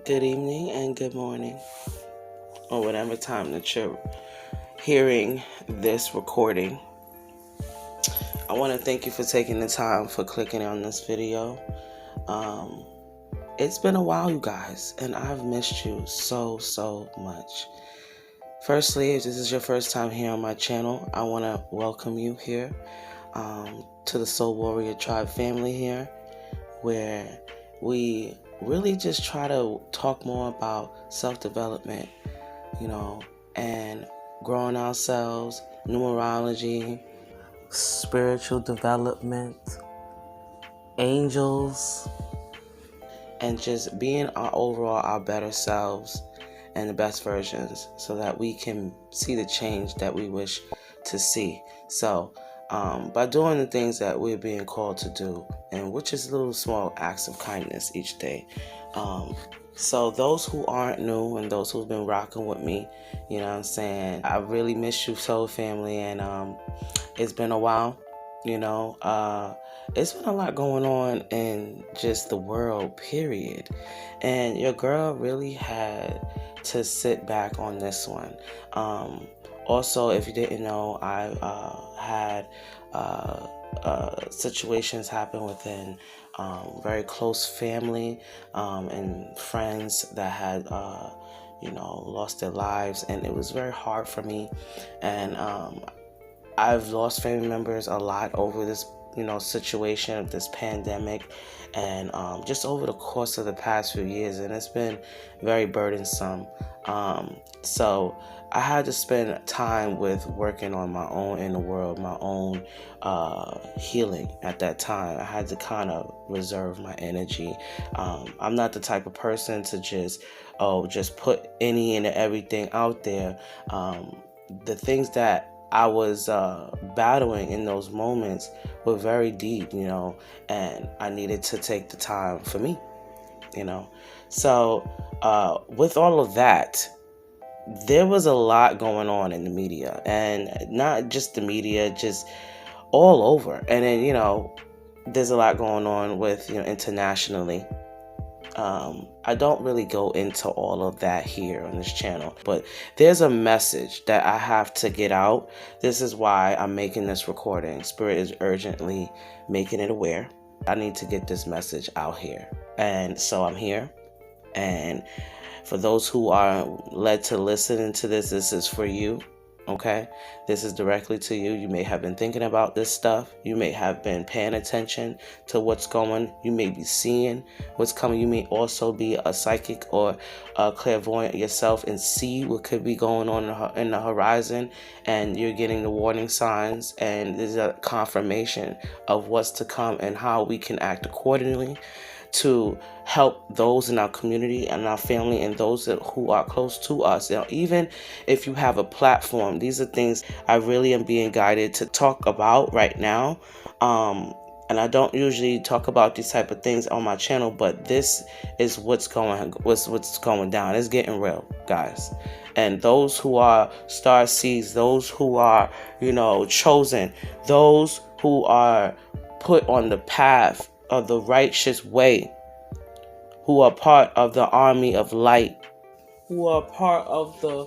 Good evening and good morning, or whatever time that you're hearing this recording. I want to thank you for taking the time for clicking on this video. It's been a while, you guys, and I've missed you so much. Firstly, if this is your first time here on my channel, I want to welcome you here to the Soul Warrior Tribe family here, where we really just try to talk more about self-development, and growing ourselves, numerology, spiritual development, angels, and just being our better selves and the best versions so that we can see the change that we wish to see. So by doing the things that we're being called to do, and which is little small acts of kindness each day. So those who aren't new and those who've been rocking with me, you know what I'm saying, I really miss you, soul family, and it's been a while. It's been a lot going on in just the world, period. And your girl really had to sit back on this one. Also, if you didn't know, I had situations happen within very close family and friends that had lost their lives, and it was very hard for me. And I've lost family members a lot over this situation of this pandemic, and just over the course of the past few years, and it's been very burdensome. So I had to spend time with working on my own inner world, my own healing at that time. I had to kind of reserve my energy. I'm not the type of person to just put any and everything out there. The things that I was battling in those moments were very deep, and I needed to take the time for me, So with all of that, there was a lot going on in the media, and not just the media, just all over. And then, there's a lot going on with, internationally. I don't really go into all of that here on this channel, but there's a message that I have to get out. This is why I'm making this recording. Spirit is urgently making it aware. I need to get this message out here. And so I'm here. And for those who are led to listen to this, this is for you. Okay, this is directly to you. You may have been thinking about this stuff. You may have been paying attention to what's going. You may be seeing what's coming. You may also be a psychic or a clairvoyant yourself and see what could be going on in the horizon, and you're getting the warning signs, and there's a confirmation of what's to come and how we can act accordingly to help those in our community and our family and those who are close to us. Even if you have a platform, these are things I really am being guided to talk about right now. And I don't usually talk about these type of things on my channel, but this is what's going down. It's getting real, guys. And those who are star seeds, those who are, chosen, those who are put on the path of the righteous way, who are part of the army of light, who are part of the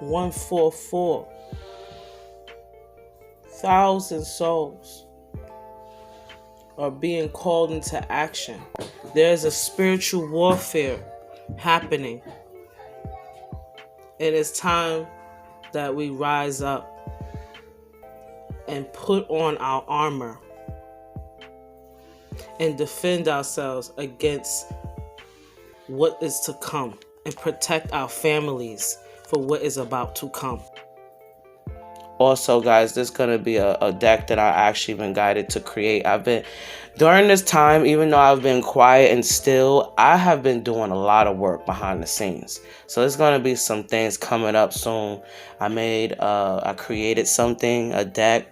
144,000 souls are being called into action. There's a spiritual warfare happening. It is time that we rise up and put on our armor and defend ourselves against what is to come, and protect our families for what is about to come. Also, guys, there's going to be a deck that I actually been guided to create. During this time, even though I've been quiet and still, I have been doing a lot of work behind the scenes. So there's going to be some things coming up soon. I created something, a deck.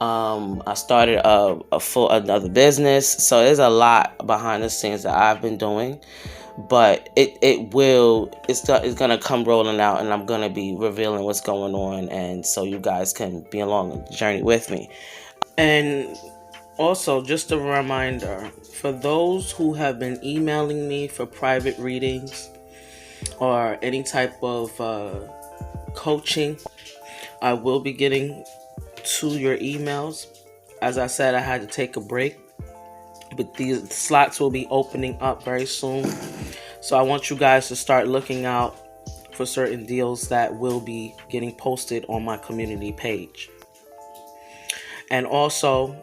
I started another business, so there's a lot behind the scenes that I've been doing, but it's gonna come rolling out, and I'm gonna be revealing what's going on, and so you guys can be along the journey with me. And Also, just a reminder for those who have been emailing me for private readings or any type of coaching, I will be getting to your emails. As I said, I had to take a break, but these slots will be opening up very soon. So I want you guys to start looking out for certain deals that will be getting posted on my community page. And also,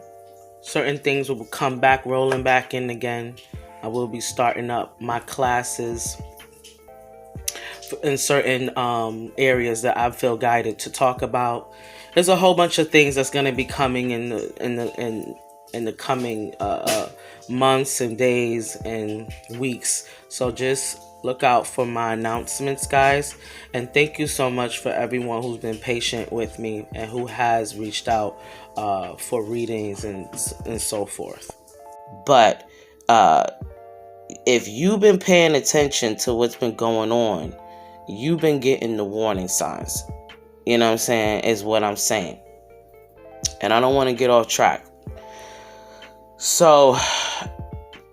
certain things will come back, rolling back in again. I will be starting up my classes in certain areas that I feel guided to talk about. There's a whole bunch of things that's going to be coming in the coming months and days and weeks. So just look out for my announcements, guys. And thank you so much for everyone who's been patient with me and who has reached out for readings and so forth. But if you've been paying attention to what's been going on, you've been getting the warning signs. You know what I'm saying? Is what I'm saying. And I don't want to get off track. So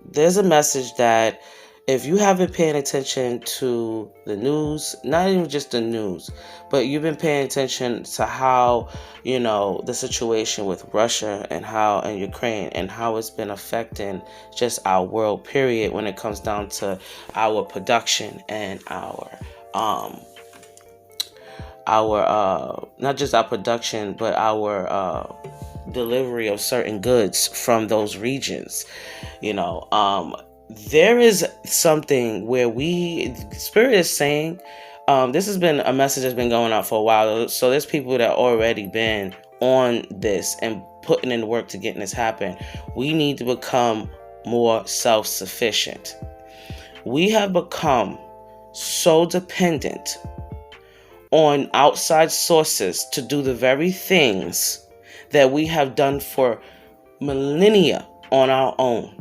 there's a message that if you haven't paying attention to the news, not even just the news, but you've been paying attention to how, the situation with Russia and Ukraine and how it's been affecting just our world, period, when it comes down to our production and our not just our production, but our delivery of certain goods from those regions. There is something where Spirit is saying, this has been a message that's been going out for a while. So there's people that already been on this and putting in the work to getting this happen. We need to become more self-sufficient. We have become so dependent on outside sources to do the very things that we have done for millennia on our own.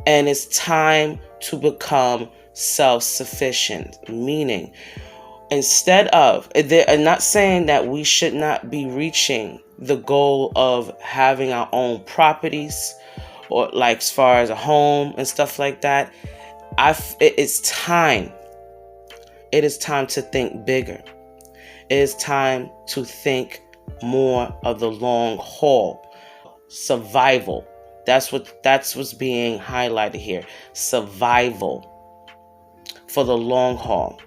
And it's time to become self-sufficient, meaning instead of, I'm not saying that we should not be reaching the goal of having our own properties or like as far as a home and stuff like that. It's time. It is time to think bigger. It is time to think more of the long haul. Survival. That's what's being highlighted here. Survival for the long haul.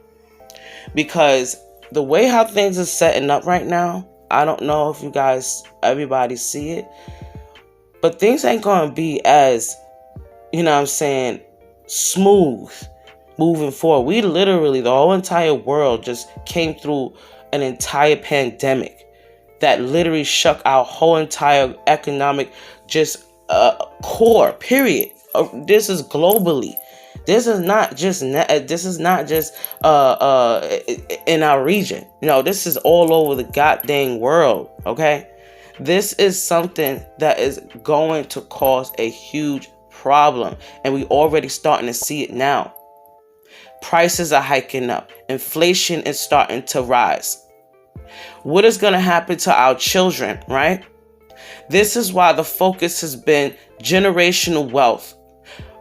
Because the way how things are setting up right now, I don't know if everybody see it, but things ain't going to be as, smooth moving forward. We literally, the whole entire world just came through an entire pandemic that literally shook our whole entire economic core, period. This is globally. This is not just in our region. This is all over the goddamn world, okay? This is something that is going to cause a huge problem, and we already starting to see it now. Prices are hiking up. Inflation is starting to rise. What is going to happen to our children, right? This is why the focus has been generational wealth,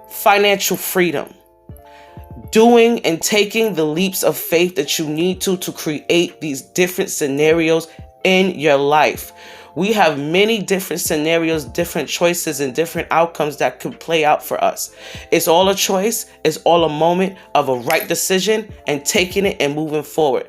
financial freedom, doing and taking the leaps of faith that you need to create these different scenarios in your life. We have many different scenarios, different choices, and different outcomes that could play out for us. It's all a choice. It's all a moment of a right decision and taking it and moving forward.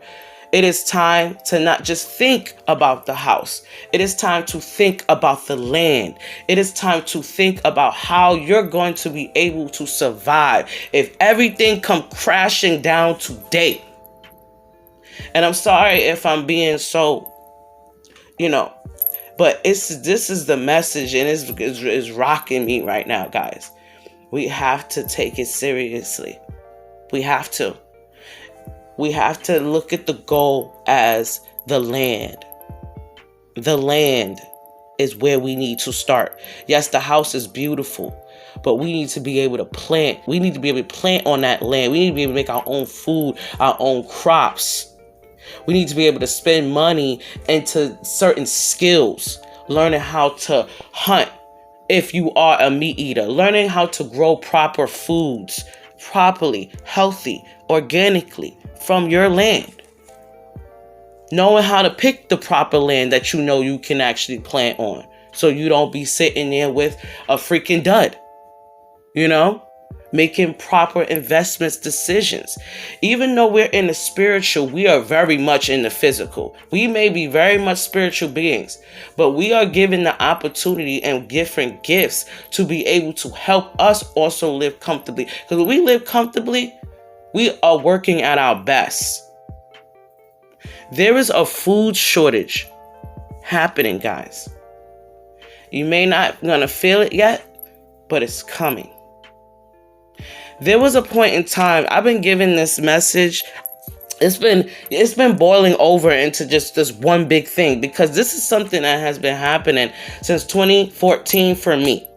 It is time to not just think about the house. It is time to think about the land. It is time to think about how you're going to be able to survive if everything come crashing down today. And I'm sorry if I'm being so, but this is the message, and it's rocking me right now, guys. We have to take it seriously. We have to. We have to look at the goal as the land. The land is where we need to start. Yes, the house is beautiful, but we need to be able to plant. We need to be able to plant on that land. We need to be able to make our own food, our own crops. We need to be able to spend money into certain skills, learning how to hunt if you are a meat eater. Learning how to grow proper foods, properly, healthy, organically from your land. Knowing how to pick the proper land that you know you can actually plant on, so you don't be sitting there with a freaking dud. You know? Making proper investments decisions. Even though we're in the spiritual, we are very much in the physical. We may be very much spiritual beings, but we are given the opportunity and different gifts to be able to help us also live comfortably. Because when we live comfortably, we are working at our best. There is a food shortage happening, guys. You may not gonna feel it yet, but it's coming. There was a point in time, I've been giving this message. It's been boiling over into just this one big thing, because this is something that has been happening since 2014 for me.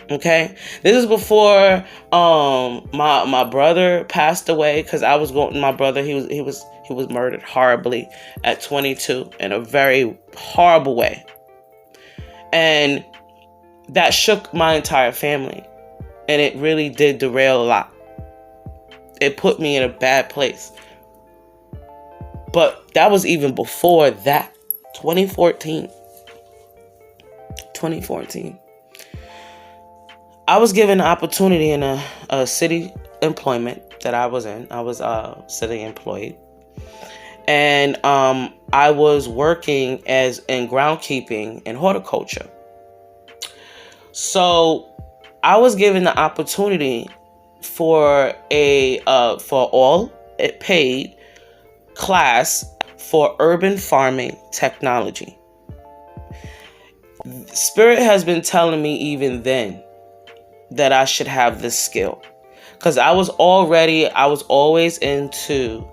Okay, this is before my brother passed away, because I was going. My brother, he was murdered horribly at 22 in a very horrible way, and that shook my entire family, and it really did derail a lot. It put me in a bad place. But that was even before that. 2014. I was given an opportunity in a city employment that I was in. I was city employed. And I was working as in groundkeeping and horticulture. So I was given the opportunity for all it paid class for urban farming technology. Spirit has been telling me even then that I should have this skill, because I was always into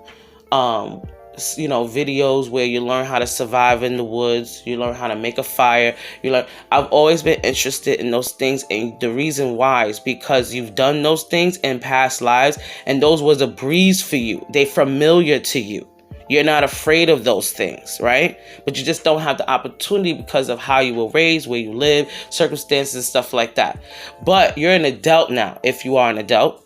videos where you learn how to survive in the woods, you learn how to make a fire, I've always been interested in those things, and the reason why is because you've done those things in past lives, and those was a breeze for you. They familiar to you. You're not afraid of those things, right? But you just don't have the opportunity because of how you were raised, where you live, circumstances, stuff like that. But you're an adult now. If you are an adult,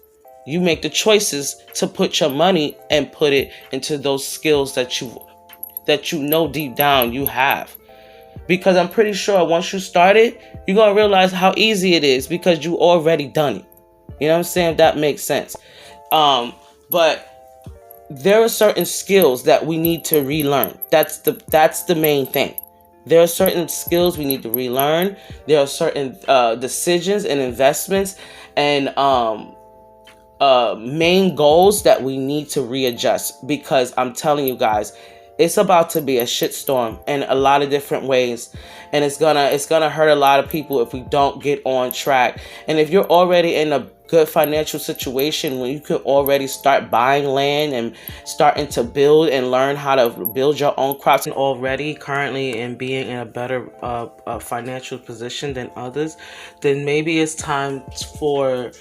you make the choices to put your money and put it into those skills that you know deep down you have. Because I'm pretty sure once you start it, you're going to realize how easy it is, because you already done it. You know what I'm saying? If that makes sense. But there are certain skills that we need to relearn. That's the main thing. There are certain skills we need to relearn. There are certain decisions and investments and main goals that we need to readjust, because I'm telling you guys, it's about to be a shitstorm in a lot of different ways, and it's gonna hurt a lot of people if we don't get on track. And if you're already in a good financial situation when you could already start buying land and starting to build and learn how to build your own crops, and already currently and being in a better financial position than others, then maybe it's time for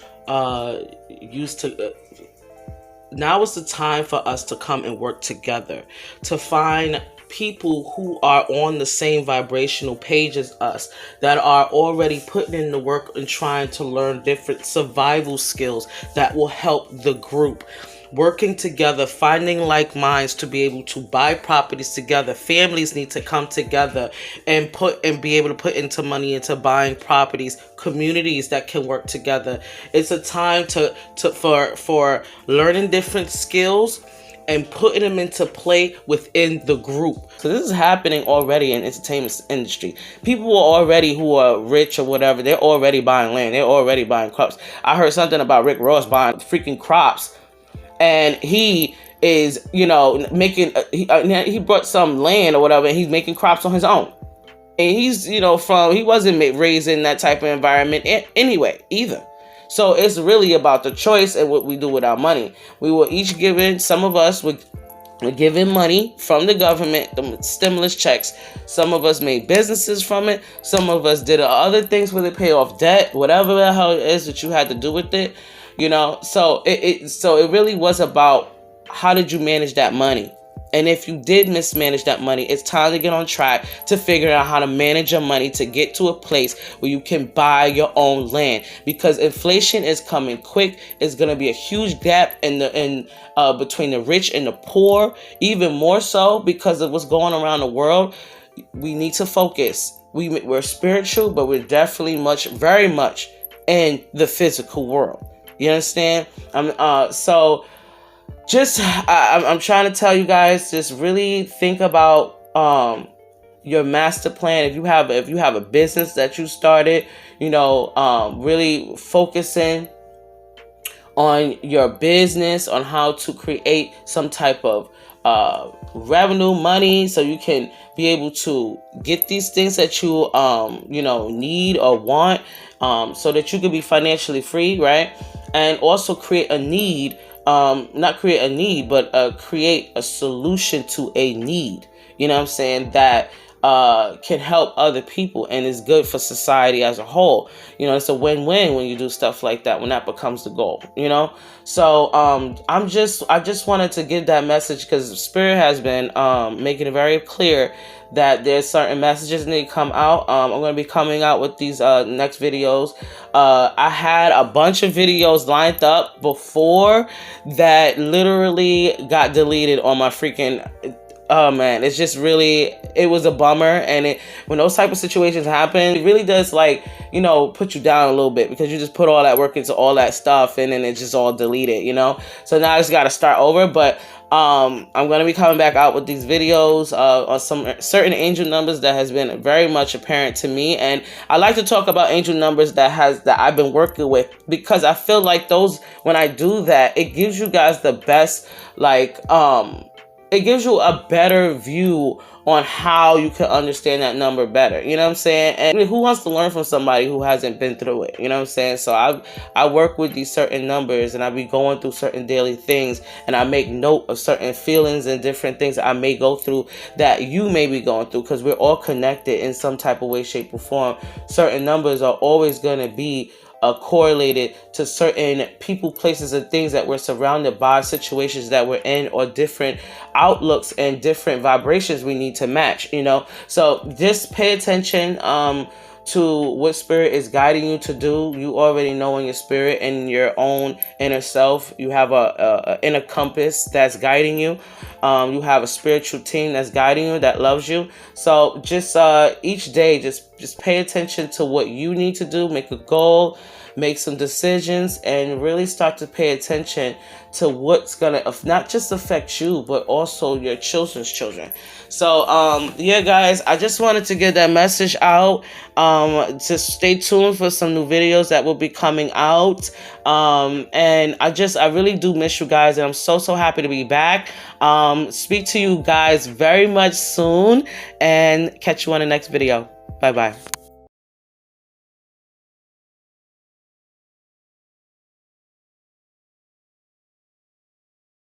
now is the time for us to come and work together, to find people who are on the same vibrational page as us, that are already putting in the work and trying to learn different survival skills that will help the group. Working together, finding like minds to be able to buy properties together. Families need to come together and be able to put into money into buying properties. Communities that can work together. It's a time for learning different skills and putting them into play within the group. So this is happening already in the entertainment industry. People who are rich or whatever, they're already buying land. They're already buying crops. I heard something about Rick Ross buying freaking crops. And he is, making, he brought some land or whatever, and he's making crops on his own. And he's, he wasn't raised in that type of environment anyway, either. So it's really about the choice and what we do with our money. We were each given, some of us were given money from the government, the stimulus checks. Some of us made businesses from it. Some of us did other things where they pay off debt, whatever the hell it is that you had to do with it. So it really was about how did you manage that money? And if you did mismanage that money, it's time to get on track to figure out how to manage your money to get to a place where you can buy your own land, because inflation is coming quick. It's going to be a huge gap between the rich and the poor, even more so because of what's going on around the world. We need to focus. We're spiritual, but we're definitely very much in the physical world. You understand? I'm trying to tell you guys, just really think about your master plan. If you have a business that you started, really focusing on your business, on how to create some type of revenue, money, so you can be able to get these things that you need or want, so that you can be financially free, right? And also create a need, not create a need, but create a solution to a need, you know what I'm saying, that can help other people and is good for society as a whole. It's a win-win when you do stuff like that, when that becomes the goal, So I just wanted to give that message, because Spirit has been making it very clear that there's certain messages that need to come out. I'm going to be coming out with these next videos. I had a bunch of videos lined up before that literally got deleted on my freaking... Oh man, it's just really, it was a bummer. And when those type of situations happen, it really does put you down a little bit, because you just put all that work into all that stuff and then it's just all deleted, So now I just got to start over. But I'm going to be coming back out with these videos on some certain angel numbers that has been very much apparent to me. And I like to talk about angel numbers that I've been working with, because I feel like those, when I do that, it gives you guys the best, it gives you a better view on how you can understand that number better. You know what I'm saying? And who wants to learn from somebody who hasn't been through it? You know what I'm saying? So I work with these certain numbers, and I be going through certain daily things, and I make note of certain feelings and different things that I may go through that you may be going through, because we're all connected in some type of way, shape, or form. Certain numbers are always going to be correlated to certain people, places, and things that we're surrounded by, situations that we're in, or different outlooks and different vibrations we need to match, So just pay attention to what Spirit is guiding you to do. You already know in your spirit and your own inner self, you have a inner compass that's guiding you. You have a spiritual team that's guiding you, that loves you. So just each day, just pay attention to what you need to do. Make a goal, make some decisions, and really start to pay attention to what's gonna not just affect you, but also your children's children. So yeah guys, I just wanted to get that message out. Just stay tuned for some new videos that will be coming out. And I really do miss you guys, and I'm so happy to be back. Speak to you guys very much soon, and catch you on the next video. Bye bye.